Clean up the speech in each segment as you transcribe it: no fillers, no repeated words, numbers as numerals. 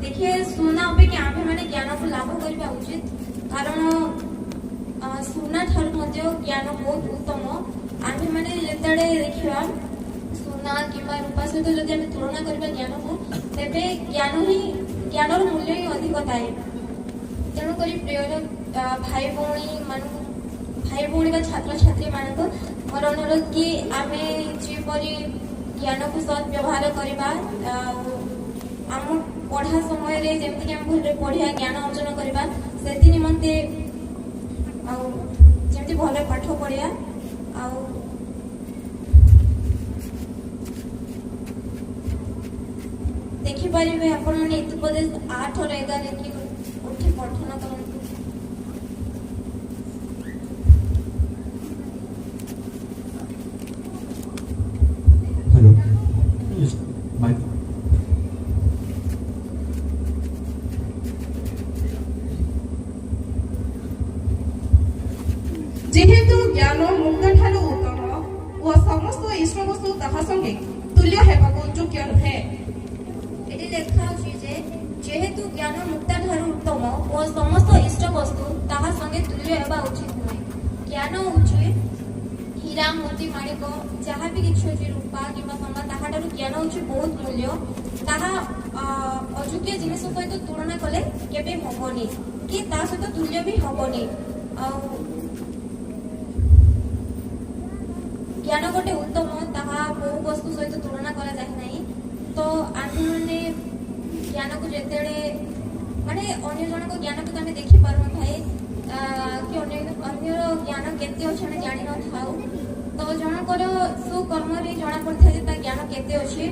देखिए सुना अपेक्षा आम्भे मैंने ज्ञान को लाभ करवा उचित कारण सुना ठार ज्ञान बहुत उत्तम आम्भे मैंने जिते देखा सुना कि रूपा सहित जब आम तुलना करवा ज्ञान को तेरे ज्ञान मूल्य ही अधिक थाए तेणुक प्रिय भाई भाई छात्र छात्री मान मोर अनुरोध कि आम जीपरी ज्ञान को सद व्यवहार करवा आम पढ़ा समय जमीक आम भले पढ़िया ज्ञान अर्जन करवा से निमंते जमी भले पाठ पढ़िया देखिपारे आपण मैंने उपदेश 8 और 11 की उठी पठन करते हेलो यस माइक जेहेतु ज्ञान मुक्त ठारू उत्तम और समस्त इष्ट वस्तु ताहा संगे तुल्य हेबाको योग्य नुहे एटी लेखा अछि जे जेहेतु ज्ञान मुक्त ठारू उत्तम और समस्त इष्ट वस्तु ताहा संगे तुल्य हेबा उचित नुहे ज्ञान होछि हीरा मोती माणिक जहाँ भी किसी अच्छे रूपा कि सोना ताहार ज्ञान हूँ बहुत मूल्य ताहा अयोग्य जिनिस सहित तुलना कले केबे हबनी कि ता सहित तुल्य भी हबनी ज्ञान गोटे उत्तम ताहा बहु वस्तु सहित तुलना करा जाए नहीं तो आम्भे मैंने ज्ञान को जिते माने अन्य जन को ज्ञान को आम देखी पार थाए कि अन्य ज्ञान केते अच्छे आम जानी न थाऊ तो जनकर सुकर्म जना पड़ता है ज्ञान केते अच्छे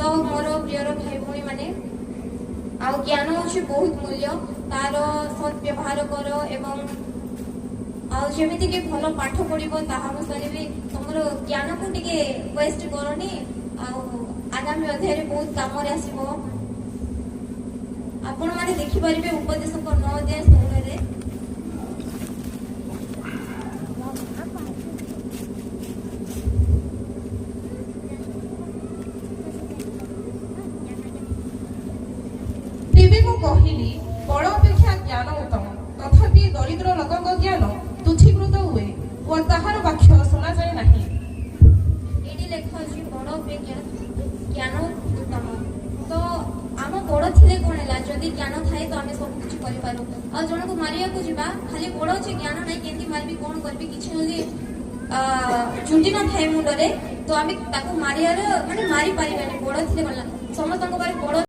तो मोर प्रियर भाई भाई माने आ ज्ञान हूँ बहुत मूल्य तार सद व्यवहार कर एवं आमती कि भल पाठ पढ़ो तानुसार भी तुम ज्ञान को टे वेस्ट करनी आगामी अध्याय बहुत कम आसो आपण मैंने देखिपारे उपदेशक 9 अध्याय 16 तेबे को कहिली बड़ अपेक्षा ज्ञान उत्तम तथापि दरिद्र लोकक ज्ञान तुच्छीकृत हुए और ताहार वाक्य सुना जाए नहीं एटी लेखा अछि बड़ अपेक्षा ज्ञान उत्तम तो आम बड़ थिले कोन हैला जदि ज्ञान थाए तो आम सब कुछ करि पारू आ जन को मारिया को जिबा खाली बड़ अछि ज्ञान नै केंती मारबी कोन करबी किछि नली चुंडी न थाए मुंडरे तो आम ताको मारियार माने मारी पारिबानी बड़ थिले कोन समस्त को बारे बड़